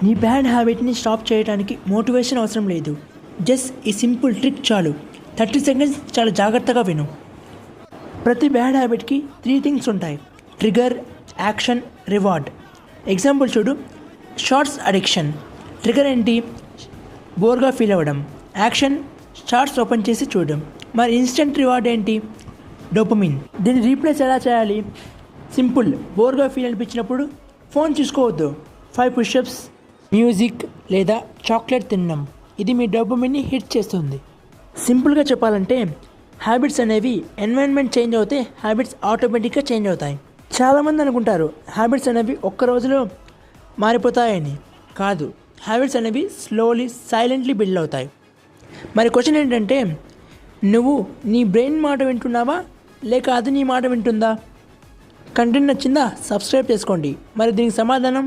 నీ bad హ్యాబిట్ని stop చేయడానికి motivation అవసరం లేదు. జస్ట్ ఈ సింపుల్ ట్రిక్ చాలు. 30 సెకండ్స్ చాలా జాగ్రత్తగా విను. ప్రతి బ్యాడ్ హ్యాబిట్కి 3 థింగ్స్ ఉంటాయి: ట్రిగర్, యాక్షన్, రివార్డ్. ఎగ్జాంపుల్ చూడు. Shorts addiction. ట్రిగర్ ఏంటి? బోర్గా ఫీల్ అవ్వడం. యాక్షన్, షార్ట్స్ ఓపెన్ చేసి చూడడం. మరి ఇన్స్టెంట్ రివార్డ్ ఏంటి? డోపమిన్. దీన్ని రీప్లేస్ ఎలా చేయాలి? సింపుల్. బోర్గా ఫీల్ అనిపించినప్పుడు ఫోన్ చూసుకోవద్దు. 5 పుషప్స్, మ్యూజిక్ లేదా చాక్లెట్ తినడం. ఇది మీ డోపమిన్ని హిట్ చేస్తుంది. సింపుల్గా చెప్పాలంటే హ్యాబిట్స్ అనేవి ఎన్వైరన్మెంట్ చేంజ్ అవుతే హ్యాబిట్స్ ఆటోమేటిక్గా చేంజ్ అవుతాయి. చాలామంది అనుకుంటారు హ్యాబిట్స్ అనేవి ఒక్క రోజులో మారిపోతాయని. కాదు, హ్యాబిట్స్ అనేవి స్లోలీ సైలెంట్లీ బిల్డ్ అవుతాయి. మరి క్వశ్చన్ ఏంటంటే, నువ్వు నీ బ్రెయిన్ మాట వింటున్నావా లేక అది నీ మాట వింటుందా? కంటెంట్ నచ్చిందా? సబ్స్క్రైబ్ చేసుకోండి. మరి దీనికి సమాధానం